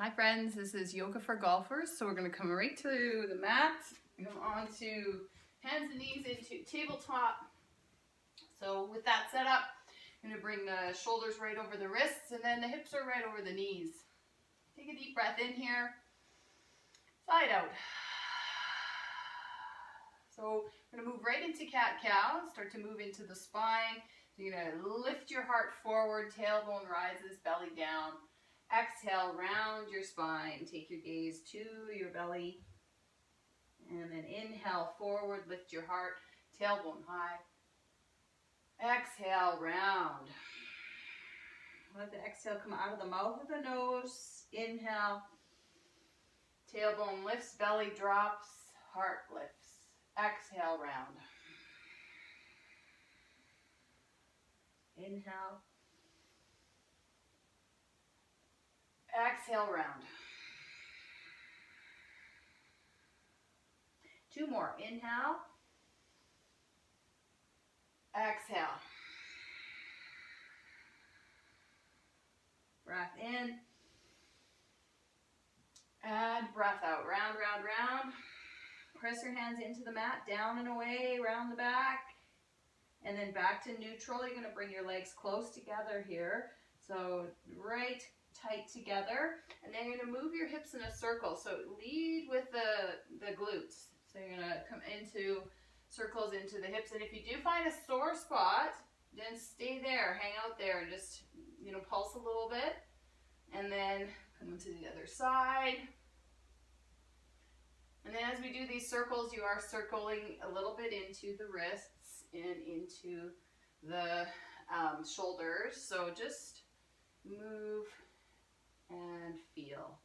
Hi friends, this is yoga for golfers. So we're going to come right to the mat, come on to hands and knees into tabletop. So with that set up, I'm going to bring the shoulders right over the wrists and then the hips are right over the knees. Take a deep breath in here, side out. So we're going to move right into cat-cow, start to move into the spine. So you're going to lift your heart forward, tailbone rises, belly down. Exhale, round your spine, take your gaze to your belly, and then inhale, forward, lift your heart, tailbone high. Exhale, round. Let the exhale come out of the mouth of the nose. Inhale, tailbone lifts, belly drops, heart lifts. Exhale, round. Inhale. Exhale, round. Two more. Inhale. Exhale. Breath in. And breath out. Round, round, round. Press your hands into the mat, down and away, round the back. And then back to neutral. You're going to bring your legs close together here. So right tight together, and then you're going to move your hips in a circle. So lead with the glutes. So you're going to come into circles into the hips, and if you do find a sore spot, then stay there, hang out there, and just pulse a little bit, and then come to the other side. And then as we do these circles, you are circling a little bit into the wrists and into the shoulders. So just move and feel.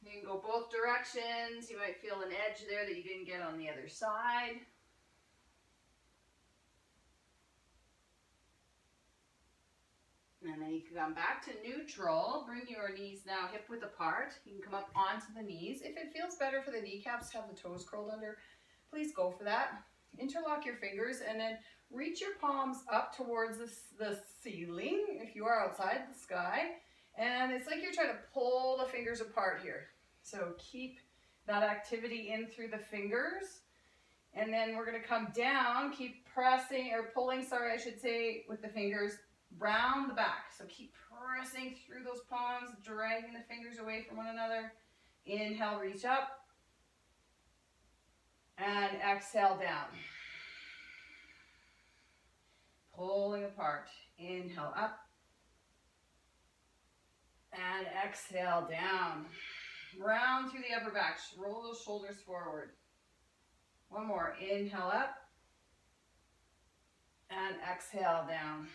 You can go both directions. You might feel an edge there that you didn't get on the other side. And then you can come back to neutral. Bring your knees now hip width apart. You can come up onto the knees. If it feels better for the kneecaps to have the toes curled under, please go for that. Interlock your fingers and then reach your palms up towards the ceiling if you are outside the sky. And it's like you're trying to pull the fingers apart here. So keep that activity in through the fingers. And then we're going to come down, keep pressing, or pulling, I should say, with the fingers round the back. So keep pressing through those palms, dragging the fingers away from one another. Inhale, reach up. And exhale, down. Pulling apart. Inhale, up. And exhale, down. Round through the upper back. Roll those shoulders forward. One more. Inhale, up. And exhale, down.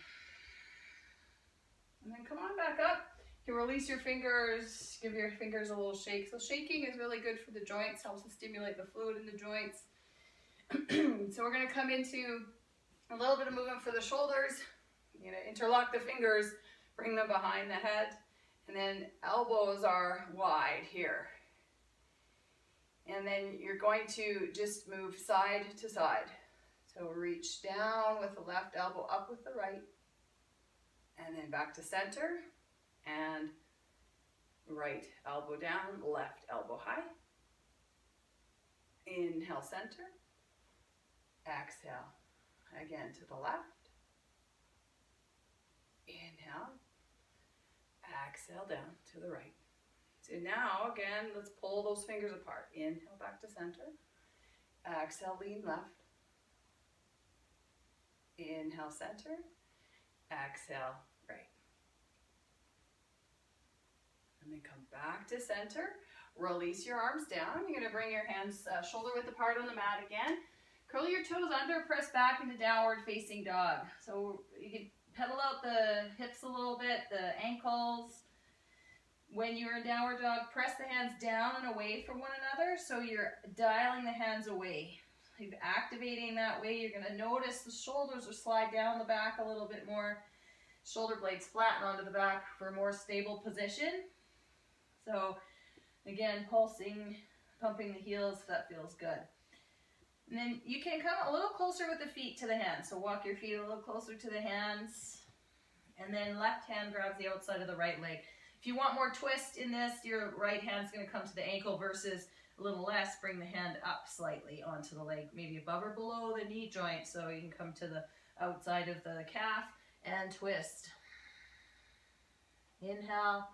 And then come on back up. You can release your fingers. Give your fingers a little shake. So shaking is really good for the joints. Helps to stimulate the fluid in the joints. So we're going to come into a little bit of movement for the shoulders. You're going to interlock the fingers. Bring them behind the head. And then elbows are wide here. And then you're going to just move side to side. So reach down with the left elbow, up with the right. And then back to center. And right elbow down, left elbow high. Inhale, center. Exhale. Again to the left. Inhale. Exhale down to the right. So now again, let's pull those fingers apart. Inhale back to center. Exhale, lean left. Inhale, center. Exhale, right. And then come back to center. Release your arms down. You're going to bring your hands shoulder width apart on the mat again. Curl your toes under, press back into downward facing dog. So you can pedal out the hips a little bit, the ankles. When you're in downward dog, press the hands down and away from one another. So you're dialing the hands away. You're activating that way. You're going to notice the shoulders will slide down the back a little bit more. Shoulder blades flatten onto the back for a more stable position. So again, pulsing, pumping the heels if that feels good. And then you can come a little closer with the feet to the hands. So walk your feet a little closer to the hands. And then left hand grabs the outside of the right leg. If you want more twist in this, your right hand's going to come to the ankle versus a little less. Bring the hand up slightly onto the leg, maybe above or below the knee joint, so you can come to the outside of the calf and twist. Inhale,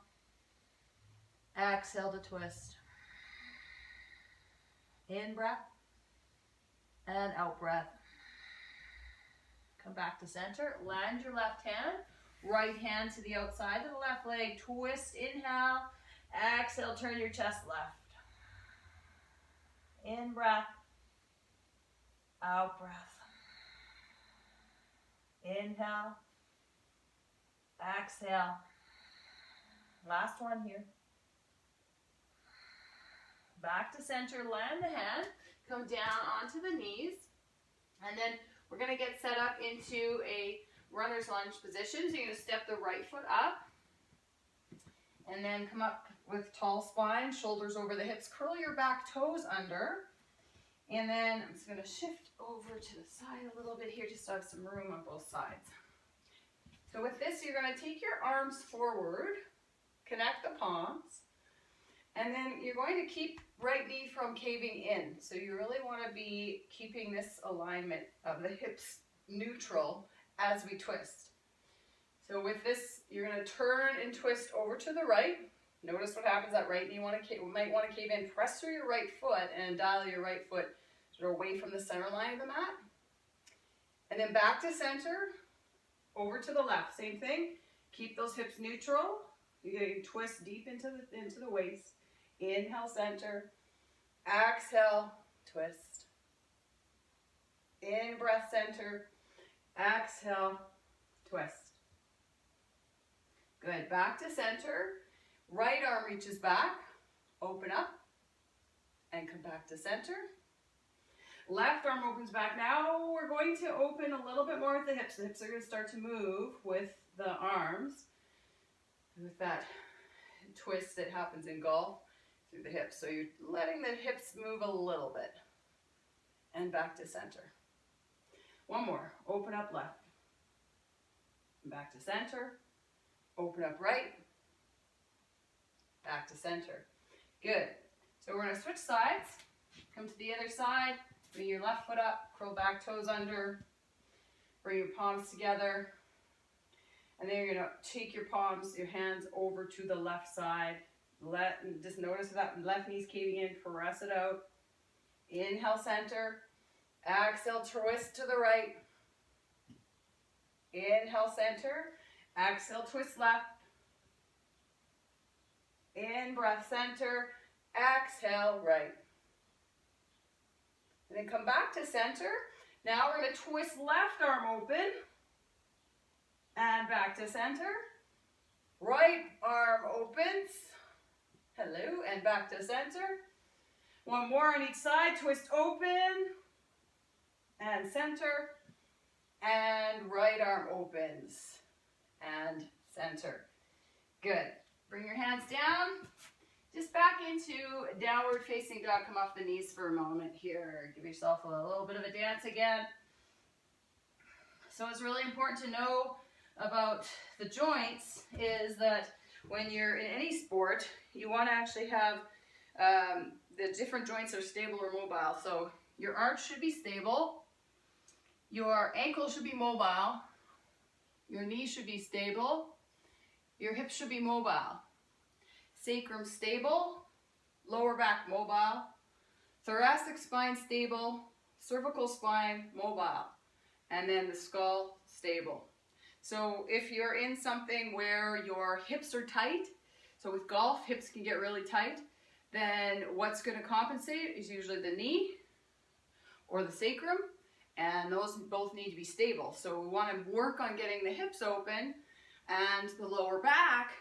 exhale to twist. In breath and out breath. Come back to center, land your left hand, right hand to the outside of the left leg, twist, inhale, exhale, turn your chest left. In breath, out breath. Inhale, exhale. Last one here. Back to center, land the hand, come down onto the knees, and then we're going to get set up into a runner's lunge position. So you're going to step the right foot up, and then come up with tall spine, shoulders over the hips, curl your back toes under, and then I'm just going to shift over to the side a little bit here just to have some room on both sides. So with this, you're going to take your arms forward, connect the palms, and then you're going to keep right knee from caving in. So you really want to be keeping this alignment of the hips neutral as we twist. So with this, you're going to turn and twist over to the right. Notice what happens. That right knee might want to cave in. Press through your right foot and dial your right foot sort of away from the center line of the mat. And then back to center, over to the left. Same thing. Keep those hips neutral. You're going to twist deep into the waist. Inhale, center. Exhale, twist. In breath, center. Exhale, twist. Good. Back to center. Right arm reaches back. Open up. And come back to center. Left arm opens back. Now we're going to open a little bit more with the hips. The hips are going to start to move with the arms. With that twist that happens in golf through the hips. So you're letting the hips move a little bit. And back to center. One more. Open up left. Back to center. Open up right. Back to center. Good. So we're going to switch sides. Come to the other side. Bring your left foot up. Curl back toes under. Bring your palms together. And then you're going to take your palms, your hands over to the left side. Just notice that left knee's caving in. Press it out. Inhale, center. Exhale, twist to the right. Inhale, center. Exhale, twist left. In breath, center. Exhale, right. And then come back to center. Now we're going to twist left arm open. And back to center. Right arm opens. Hello, and back to center. One more on each side. Twist open. And center. And right arm opens. And center. Good. Bring your hands down. Just back into downward facing dog. Come off the knees for a moment here. Give yourself a little bit of a dance again. So it's really important to know about the joints is that when you're in any sport, you want to actually have the different joints are stable or mobile. So your arch should be stable, your ankle should be mobile, your knee should be stable, your hips should be mobile, sacrum stable, lower back mobile, thoracic spine stable, cervical spine mobile, and then the skull stable. So if you're in something where your hips are tight, so with golf, hips can get really tight, then what's going to compensate is usually the knee or the sacrum, and those both need to be stable. So we want to work on getting the hips open and the lower back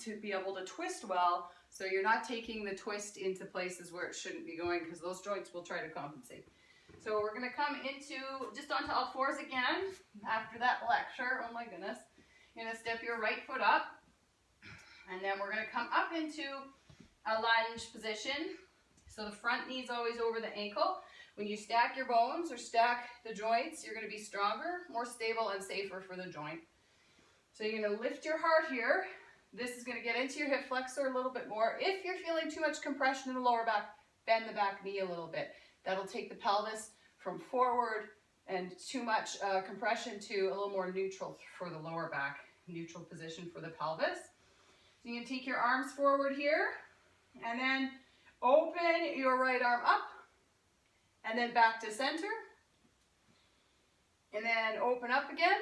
to be able to twist well, so you're not taking the twist into places where it shouldn't be going, because those joints will try to compensate. So we're going to come into just onto all fours again after that lecture. Oh my goodness. You're going to step your right foot up, and then we're going to come up into a lunge position. So the front knee is always over the ankle. When you stack your bones or stack the joints, you're going to be stronger, more stable, and safer for the joint. So you're going to lift your heart here. This is going to get into your hip flexor a little bit more. If you're feeling too much compression in the lower back, bend the back knee a little bit. That'll take the pelvis from forward and too much compression to a little more neutral for the lower back, neutral position for the pelvis. So you can take your arms forward here and then open your right arm up and then back to center. And then open up again,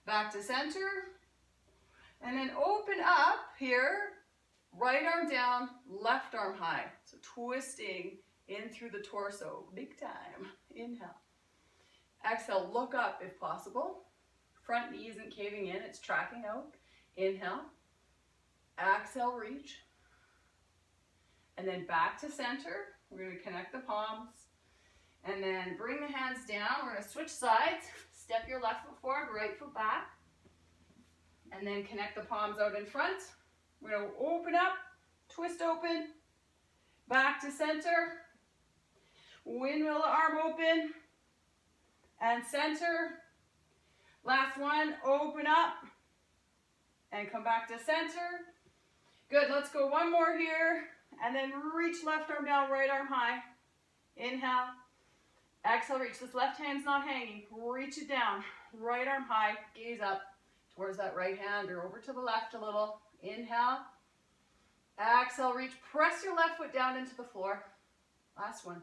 back to center. And then open up here, right arm down, left arm high. So twisting in through the torso, big time. Inhale. Exhale, look up if possible. Front knee isn't caving in, it's tracking out. Inhale. Exhale, reach. And then back to center. We're going to connect the palms. And then bring the hands down. We're going to switch sides. Step your left foot forward, right foot back. And then connect the palms out in front. We're going to open up, twist open, back to center. Windmill arm open and center. Last one, open up and come back to center. Good, let's go one more here. And then reach left arm down, right arm high. Inhale. Exhale, reach. This left hand's not hanging. Reach it down. Right arm high. Gaze up towards that right hand or over to the left a little. Inhale. Exhale, reach. Press your left foot down into the floor. Last one.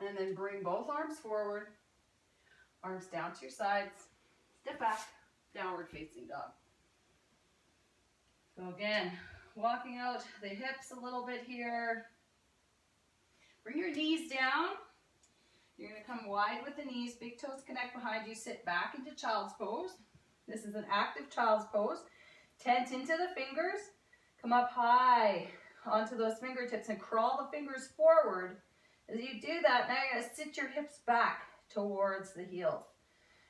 And then bring both arms forward. Arms down to your sides. Step back. Downward facing dog. So again, walking out the hips a little bit here. Bring your knees down. You're going to come wide with the knees. Big toes connect behind you. Sit back into child's pose. This is an active child's pose. Tent into the fingers. Come up high onto those fingertips and crawl the fingers forward. As you do that, now you're going to sit your hips back towards the heels.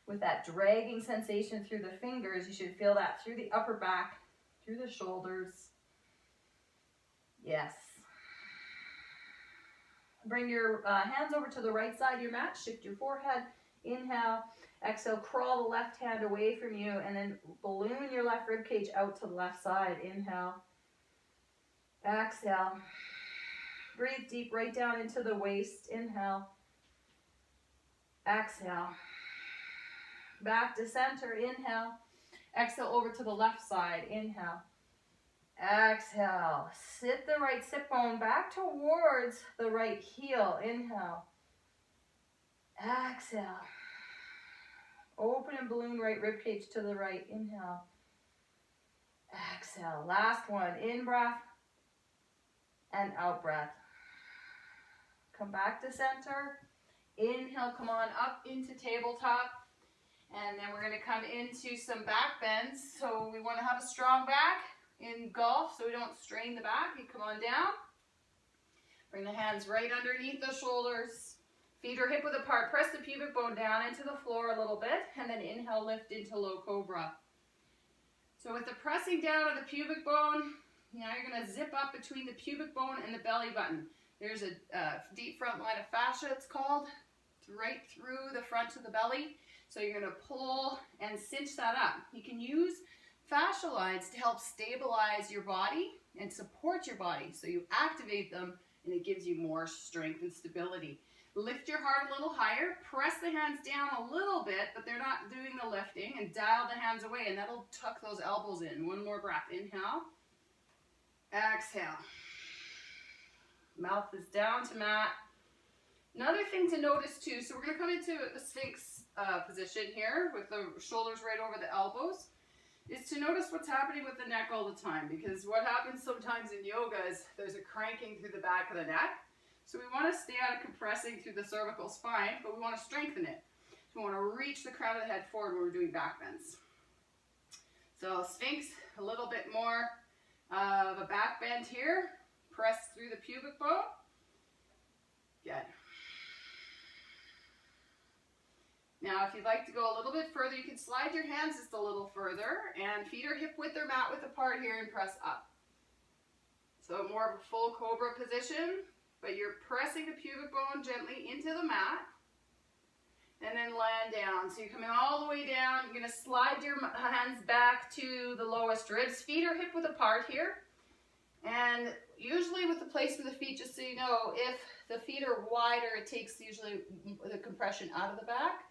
With that dragging sensation through the fingers, you should feel that through the upper back, through the shoulders. Yes. Bring your hands over to the right side of your mat. Shift your forehead. Inhale. Exhale. Crawl the left hand away from you and then balloon your left rib cage out to the left side. Inhale. Exhale. Breathe deep right down into the waist. Inhale. Exhale. Back to center. Inhale. Exhale over to the left side. Inhale. Exhale. Sit the right sit bone back towards the right heel. Inhale. Exhale. Open and balloon right rib cage to the right. Inhale. Exhale. Last one. In breath and out breath. Come back to center. Inhale. Come on up into tabletop. And then we're going to come into some back bends. So we want to have a strong back in golf so we don't strain the back. You come on down. Bring the hands right underneath the shoulders. Feet are hip width apart. Press the pubic bone down into the floor a little bit. And then inhale, lift into low cobra. So with the pressing down of the pubic bone, now you're going to zip up between the pubic bone and the belly button. There's a deep front line of fascia, it's called, right through the front of the belly. So you're going to pull and cinch that up. You can use fascia lines to help stabilize your body and support your body. So you activate them and it gives you more strength and stability. Lift your heart a little higher. Press the hands down a little bit, but they're not doing the lifting. And dial the hands away and that'll tuck those elbows in. One more breath. Inhale. Exhale. Mouth is down to mat. Another thing to notice too, so we're going to come into a Sphinx position here with the shoulders right over the elbows, is to notice what's happening with the neck all the time, because what happens sometimes in yoga is there's a cranking through the back of the neck. So we want to stay out of compressing through the cervical spine, but we want to strengthen it. So we want to reach the crown of the head forward when we're doing back bends. So Sphinx, a little bit more of a back bend here. Press through the pubic bone. Good. Now, if you'd like to go a little bit further, you can slide your hands just a little further, and feet are hip width or mat width apart here, and press up. So more of a full cobra position, but you're pressing the pubic bone gently into the mat. and then land down. So you're coming all the way down. You're gonna slide your hands back to the lowest ribs. Feet are hip width apart here. And usually with the placement of the feet, just so you know, if the feet are wider, it takes usually the compression out of the back.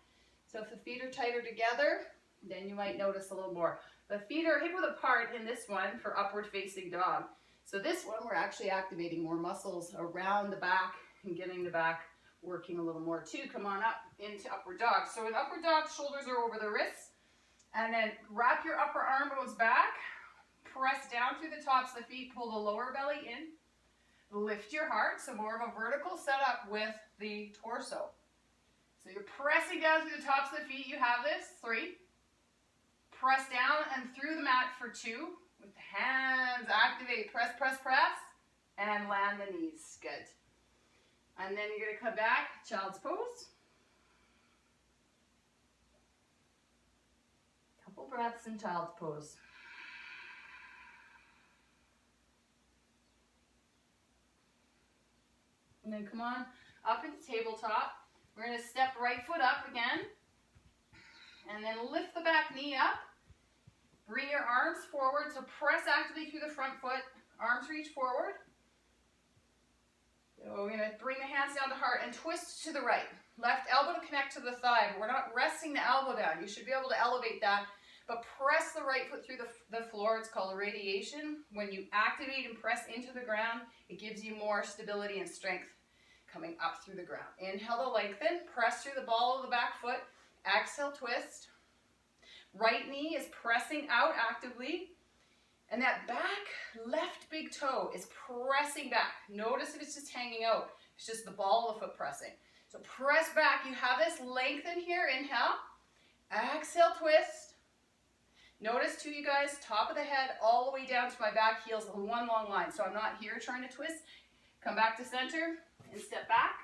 So if the feet are tighter together, then you might notice a little more. The feet are hip width apart in this one for upward facing dog. So this one, we're actually activating more muscles around the back and getting the back working a little more too. Come on up into upward dog. So in upward dog, shoulders are over the wrists, and then wrap your upper arm bones back, press down through the tops of the feet, pull the lower belly in, lift your heart, so more of a vertical setup with the torso. So you're pressing down through the tops of the feet. You have this, 3. Press down and through the mat for 2. With the hands, activate, press, press, press, and land the knees. Good. And then you're going to come back, child's pose. Couple breaths in child's pose. And then come on up into tabletop. We're going to step right foot up again. And then lift the back knee up. Bring your arms forward. So press actively through the front foot. Arms reach forward. So we're going to bring the hands down to heart and twist to the right. Left elbow to connect to the thigh. But we're not resting the elbow down. You should be able to elevate that. But press the right foot through the floor. It's called a radiation. When you activate and press into the ground, it gives you more stability and strength coming up through the ground. Inhale to lengthen. Press through the ball of the back foot. Exhale, twist. Right knee is pressing out actively. And that back left big toe is pressing back. Notice if it's just hanging out. It's just the ball of the foot pressing. So press back. You have this lengthen here. Inhale. Exhale, twist. Notice too, you guys, top of the head all the way down to my back heels, one long line. So I'm not here trying to twist. Come back to center and step back.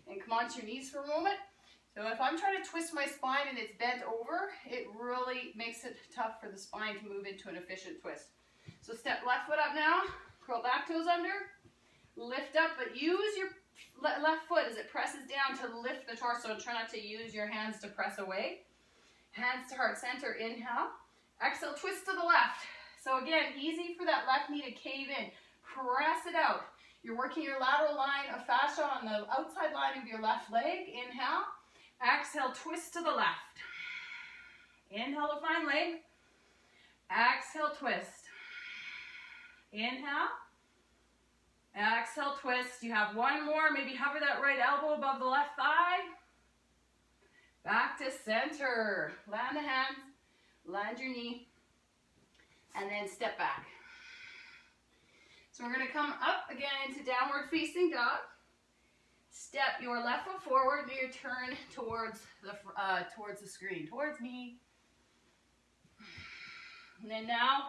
And come onto your knees for a moment. So if I'm trying to twist my spine and it's bent over, it really makes it tough for the spine to move into an efficient twist. So step left foot up now, curl back toes under, lift up, but use your left foot as it presses down to lift the torso. Try not to use your hands to press away. Hands to heart center, inhale. Exhale, twist to the left. So again, easy for that left knee to cave in. Press it out. You're working your lateral line of fascia on the outside line of your left leg. Inhale. Exhale, twist to the left. Inhale to find leg. Exhale, twist. Inhale. Exhale, twist. You have one more. Maybe hover that right elbow above the left thigh. Back to center. Land the hands. Land your knee. And then step back. So we're going to come up again into downward facing dog. Step your left foot forward, do your turn towards the screen, towards me. And then now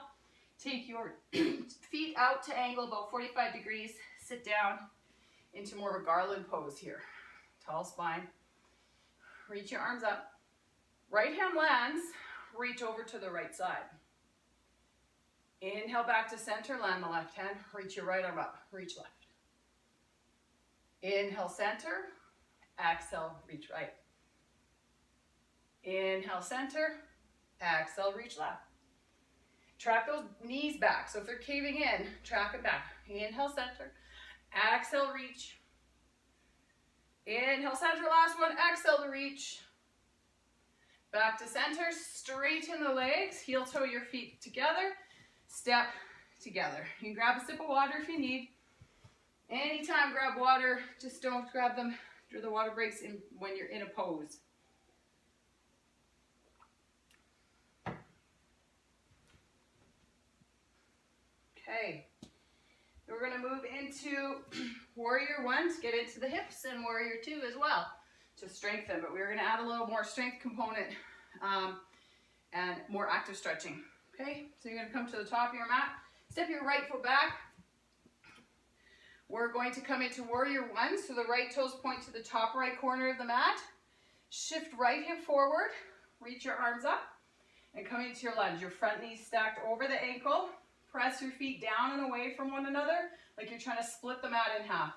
take your feet out to angle about 45 degrees. Sit down into more of a garland pose here. Tall spine. Reach your arms up. Right hand lands, reach over to the right side. Inhale back to center, land the left hand, reach your right arm up, reach left. Inhale, center. Exhale, reach right. Inhale, center. Exhale, reach left. Track those knees back. So if they're caving in, track it back. Inhale, center. Exhale, reach. Inhale, center. Last one. Exhale to reach. Back to center. Straighten the legs. Heel toe your feet together. Step together. You can grab a sip of water if you need. Anytime grab water, just don't grab them through the water breaks when you're in a pose. Okay, so we're going to move into Warrior 1 to get into the hips and Warrior 2 as well to strengthen, but we're going to add a little more strength component and more active stretching. Okay, so you're going to come to the top of your mat, step your right foot back. We're going to come into Warrior 1, so the right toes point to the top right corner of the mat. Shift right hip forward, reach your arms up, and come into your lunge. Your front knee stacked over the ankle. Press your feet down and away from one another, like you're trying to split the mat in half.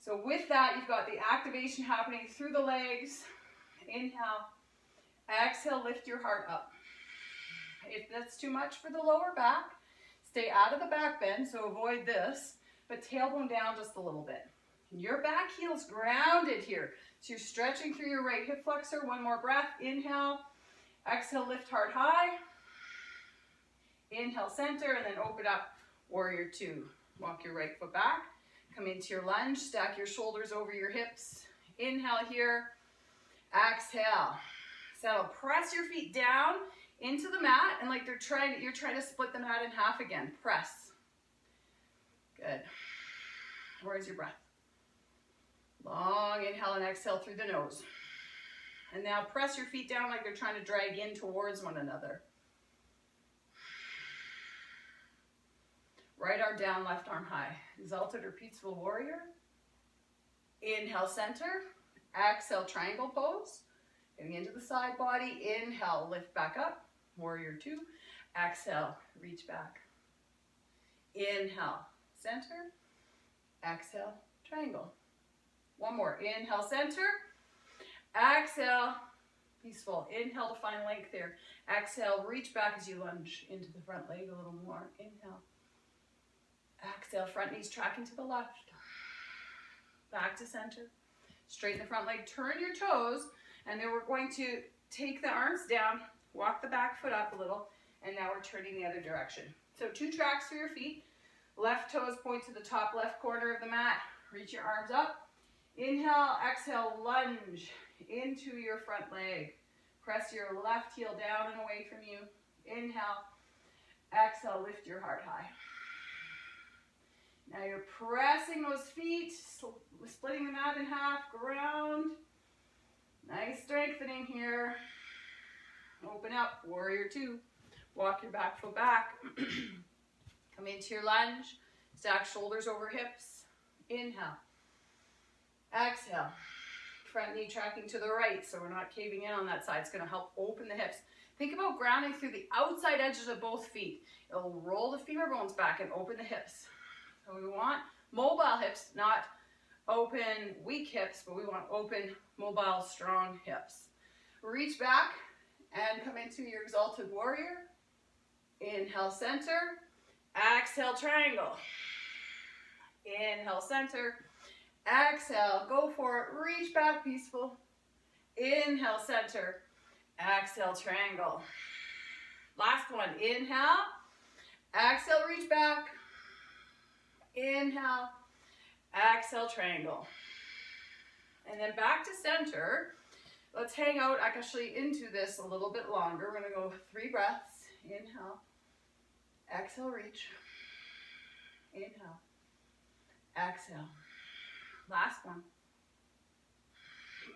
So with that, you've got the activation happening through the legs Inhale. Exhale, lift your heart up. If that's too much for the lower back, stay out of the back bend, so avoid this, but tailbone down just a little bit. Your back heel's grounded here, so you're stretching through your right hip flexor. One more breath. Inhale. Exhale, lift heart high. Inhale, center, and then open up, warrior two. Walk your right foot back. Come into your lunge. Stack your shoulders over your hips. Inhale here. Exhale. So press your feet down into the mat, and like you're trying to split the mat in half again. Press. Good. Where's your breath? Long inhale and exhale through the nose. And now press your feet down like they're trying to drag in towards one another. Right arm down, left arm high. Exalted or peaceful warrior. Inhale, center. Exhale, triangle pose. Getting into the side body. Inhale, lift back up. Warrior two. Exhale, reach back. Inhale, center. Exhale, triangle. One more. Inhale, center. Exhale, peaceful. Inhale to find length here. Exhale, reach back as you lunge into the front leg a little more. Inhale. Exhale, front knees tracking to the left. Back to center. Straighten the front leg. Turn your toes. And then we're going to take the arms down, walk the back foot up a little, and now we're turning the other direction. So 2 tracks for your feet. Left toes point to the top left corner of the mat. Reach your arms up. Inhale, exhale, lunge into your front leg. Press your left heel down and away from you. Inhale, exhale, lift your heart high. Now you're pressing those feet, splitting the mat in half, ground. Nice strengthening here. Open up, warrior two. Walk your back foot back. Come into your lunge. Stack shoulders over hips. Inhale. Exhale. Front knee tracking to the right, so we're not caving in on that side. It's going to help open the hips. Think about grounding through the outside edges of both feet. It'll roll the femur bones back and open the hips. So we want mobile hips, not open, weak hips, but we want open, mobile, strong hips. Reach back and come into your exalted warrior. Inhale, center. Exhale, triangle. Inhale, center. Exhale, go for it. Reach back, peaceful. Inhale, center. Exhale, triangle. Last one. Inhale. Exhale, reach back. Inhale. Exhale, triangle. And then back to center. Let's hang out actually into this a little bit longer. We're going to go 3 breaths. Inhale. Exhale, reach. Inhale. Exhale. Last one.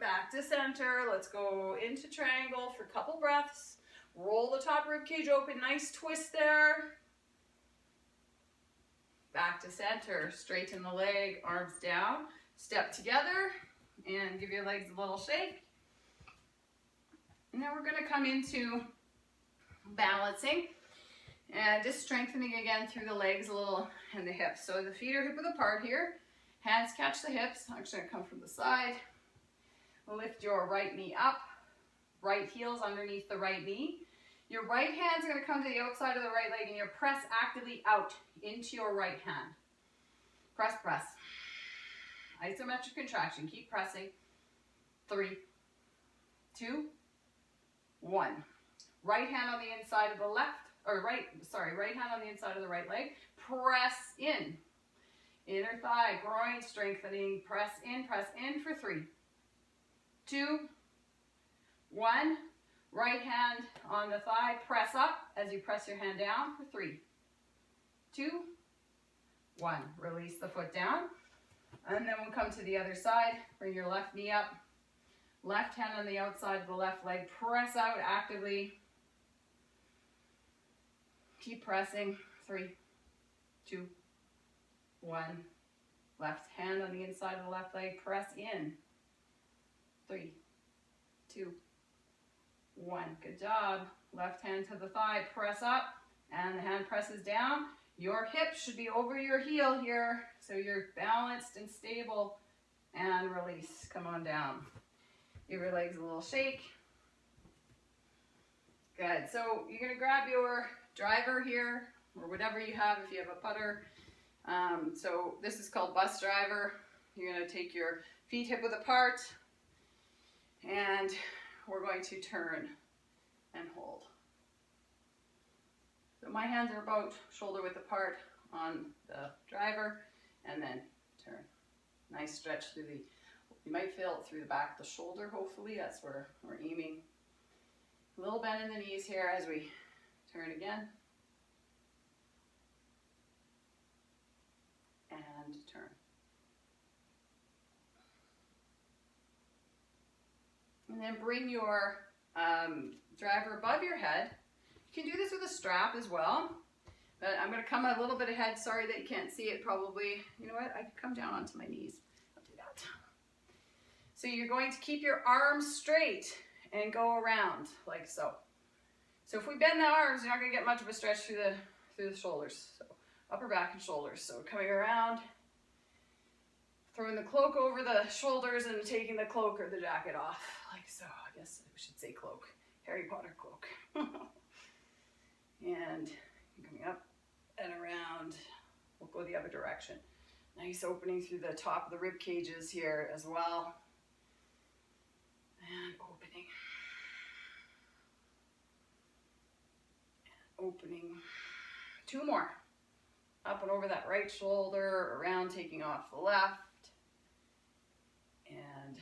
Back to center. Let's go into triangle for a couple breaths. Roll the top rib cage open. Nice twist there. Back to center. Straighten the leg. Arms down. Step together. And give your legs a little shake. And then we're going to come into balancing. And just strengthening again through the legs a little and the hips. So the feet are hip width apart here. Hands catch the hips. Actually, come from the side. Lift your right knee up. Right heel's underneath the right knee. Your right hand's going to come to the outside of the right leg and you press actively out into your right hand. Press, press. Isometric contraction. Keep pressing. 3, 2, 1. Right hand on the inside of the left. Right hand on the inside of the right leg. Press in. Inner thigh, groin strengthening. Press in for 3, 2, 1. Right hand on the thigh. Press up as you press your hand down for 3, 2, 1. Release the foot down. And then we'll come to the other side. Bring your left knee up. Left hand on the outside of the left leg. Press out actively. Keep pressing. 3, 2, 1. Left hand on the inside of the left leg. Press in. 3, 2, 1. Good job. Left hand to the thigh. Press up. And the hand presses down. Your hip should be over your heel here. So you're balanced and stable. And release. Come on down. Give your legs a little shake. Good. So you're going to grab your driver here, or whatever you have if you have a putter. So this is called bus driver. You're going to take your feet hip width apart, and we're going to turn and hold. So my hands are about shoulder width apart on the driver, and then turn. Nice stretch through the, you might feel it through the back of the shoulder, hopefully. That's where we're aiming. A little bend in the knees here as we turn again. And turn. And then bring your driver above your head. You can do this with a strap as well, but I'm going to come a little bit ahead. Sorry that you can't see it probably. You know what? I can come down onto my knees. I'll do that. So you're going to keep your arms straight and go around like so. So if we bend the arms, you're not going to get much of a stretch through the shoulders. So upper back and shoulders. So coming around, throwing the cloak over the shoulders and taking the cloak or the jacket off like so. I guess we should say cloak. Harry Potter cloak. And coming up and around. We'll go the other direction. Nice opening through the top of the rib cages here as well. And opening. And opening. Two more. Up and over that right shoulder, around, taking off the left. And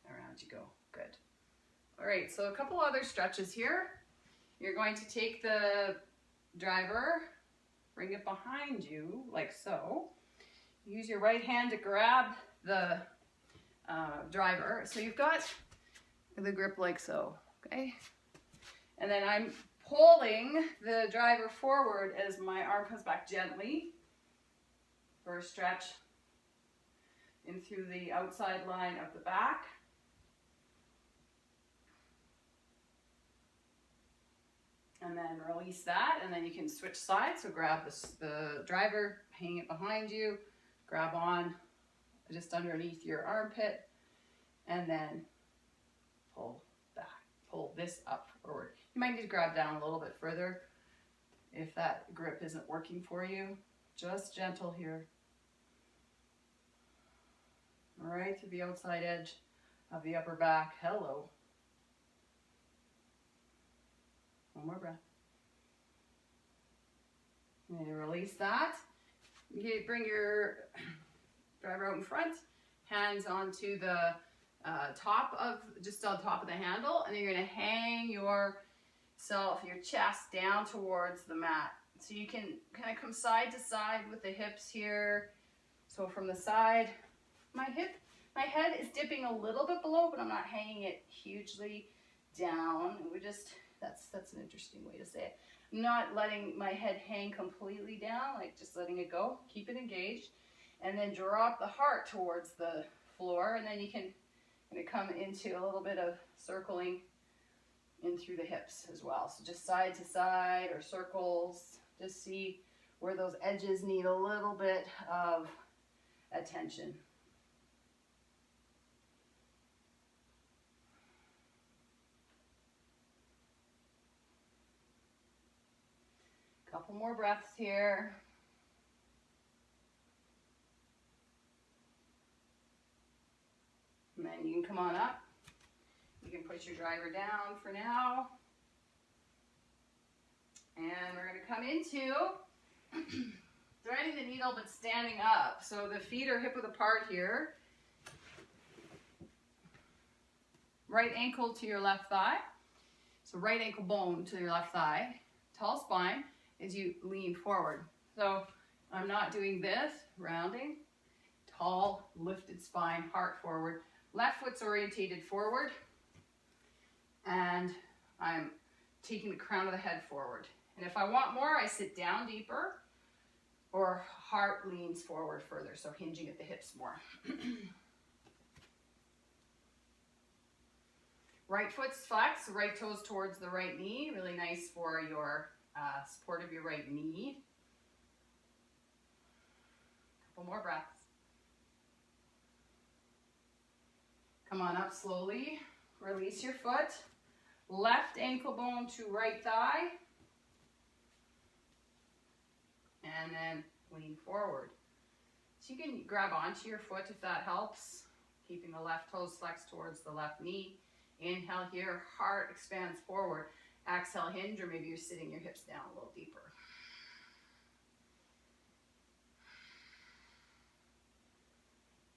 around you go. Good. All right, so a couple other stretches here. You're going to take the driver, bring it behind you like so. Use your right hand to grab the driver. So you've got the grip like so, okay? And then I'm pulling the driver forward as my arm comes back gently for a stretch in through the outside line of the back. And then release that, and then you can switch sides. So grab the driver, hang it behind you, grab on just underneath your armpit, and then pull back. Pull this up forward. You might need to grab down a little bit further if that grip isn't working for you. Just gentle here. Right to the outside edge of the upper back. Hello. One more breath. And then release that. You bring your driver out in front, hands onto the just on top of the handle, and then you're going to hang your chest down towards the mat. So you can kind of come side to side with the hips here. So from the side, my head is dipping a little bit below, but I'm not hanging it hugely down. That's an interesting way to say it. I'm not letting my head hang completely down, like just letting it go. Keep it engaged. And then drop the heart towards the floor, and then you can come into a little bit of circling in through the hips as well. So just side to side or circles. Just see where those edges need a little bit of attention. Couple more breaths here. And then you can come on up. You can put your driver down for now. And we're going to come into threading the needle but standing up. So the feet are hip width apart here. Right ankle to your left thigh. So right ankle bone to your left thigh. Tall spine as you lean forward. So I'm not doing this, rounding. Tall, lifted spine, heart forward. Left foot's orientated forward. And I'm taking the crown of the head forward. And if I want more, I sit down deeper, or heart leans forward further, so hinging at the hips more. Right foot's flexed, right toes towards the right knee. Really nice for your support of your right knee. Couple more breaths. Come on up slowly. Release your foot. Left ankle bone to right thigh. And then lean forward. So you can grab onto your foot if that helps. Keeping the left toes flexed towards the left knee. Inhale here, heart expands forward. Exhale, hinge, or maybe you're sitting your hips down a little deeper.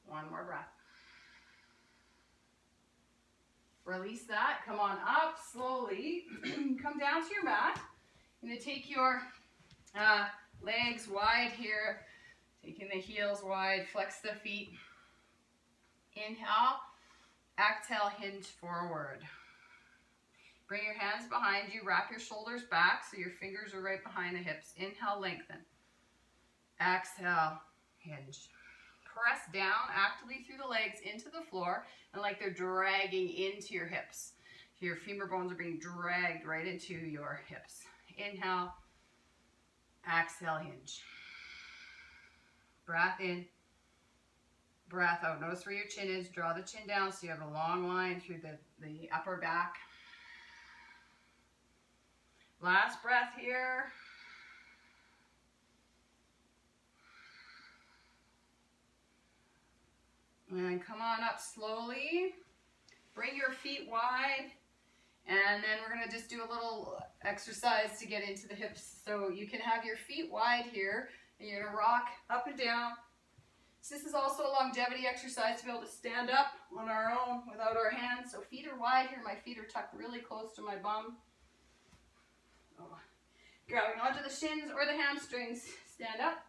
One more breath. Release that. Come on up slowly. Come down to your mat. You're going to take your legs wide here. Taking the heels wide. Flex the feet. Inhale. Exhale, hinge forward. Bring your hands behind you. Wrap your shoulders back so your fingers are right behind the hips. Inhale, lengthen. Exhale, hinge. Press down actively through the legs into the floor and like they're dragging into your hips. Your femur bones are being dragged right into your hips. Inhale, exhale, hinge. Breath in, breath out. Notice where your chin is. Draw the chin down so you have a long line through the upper back. Last breath here. And come on up slowly. Bring your feet wide. And then we're going to just do a little exercise to get into the hips. So you can have your feet wide here. And you're going to rock up and down. So this is also a longevity exercise to be able to stand up on our own without our hands. So feet are wide here. My feet are tucked really close to my bum. So, grabbing onto the shins or the hamstrings. Stand up.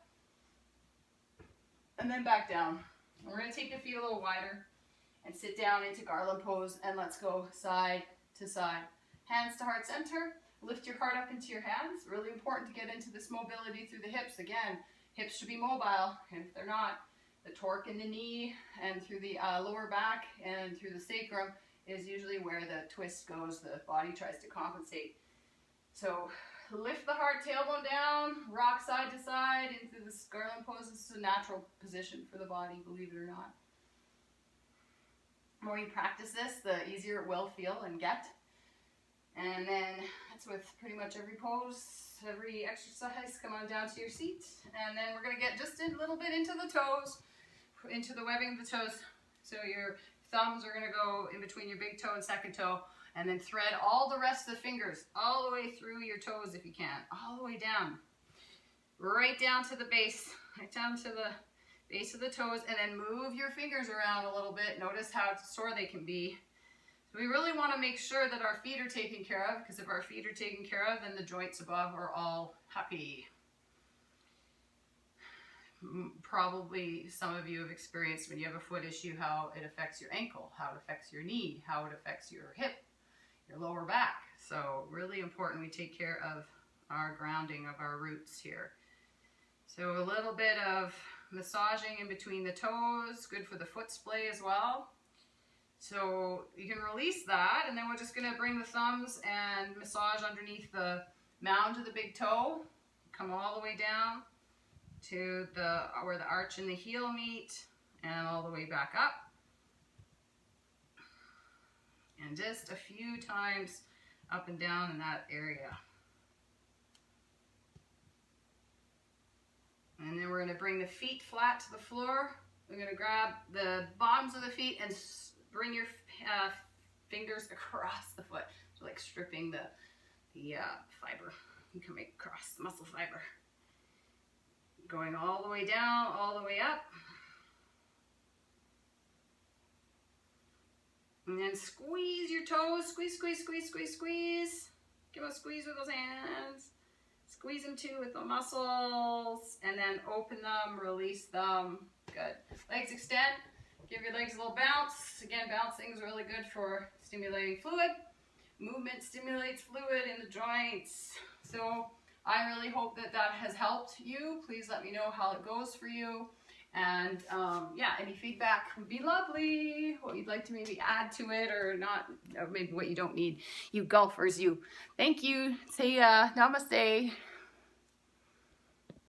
And then back down. We're going to take the feet a little wider and sit down into garland pose, and let's go side to side. Hands to heart center. Lift your heart up into your hands. Really important to get into this mobility through the hips. Again, hips should be mobile, and if they're not, the torque in the knee and through the lower back and through the sacrum is usually where the twist goes. The body tries to compensate. So lift the heart, tailbone down, rock side to side into this garland pose. This is a natural position for the body, believe it or not. The more you practice this, the easier it will feel and get. And then that's with pretty much every pose, every exercise. Come on down to your seat. And then we're going to get just a little bit into the toes, into the webbing of the toes. So your thumbs are going to go in between your big toe and second toe. And then thread all the rest of the fingers all the way through your toes if you can. All the way down. Right down to the base. Right down to the base of the toes. And then move your fingers around a little bit. Notice how sore they can be. So we really want to make sure that our feet are taken care of. Because if our feet are taken care of, then the joints above are all happy. Probably some of you have experienced when you have a foot issue how it affects your ankle. How it affects your knee. How it affects your hip. Your lower back. So really important we take care of our grounding of our roots here. So a little bit of massaging in between the toes, good for the foot splay as well. So you can release that, and then we're just going to bring the thumbs and massage underneath the mound of the big toe. Come all the way down to where the arch and the heel meet, and all the way back up. And just a few times up and down in that area. And then we're going to bring the feet flat to the floor. We're going to grab the bottoms of the feet and bring your fingers across the foot. So like stripping the fiber. You can make across the muscle fiber. Going all the way down, all the way up. And then squeeze your toes. Squeeze, squeeze, squeeze, squeeze, squeeze. Give a squeeze with those hands. Squeeze them too with the muscles. And then open them, release them. Good. Legs extend. Give your legs a little bounce. Again, bouncing is really good for stimulating fluid. Movement stimulates fluid in the joints. So I really hope that that has helped you. Please let me know how it goes for you. And yeah, any feedback would be lovely. What you'd like to maybe add to it or not, or maybe what you don't need. You golfers, you. Thank you. Say namaste.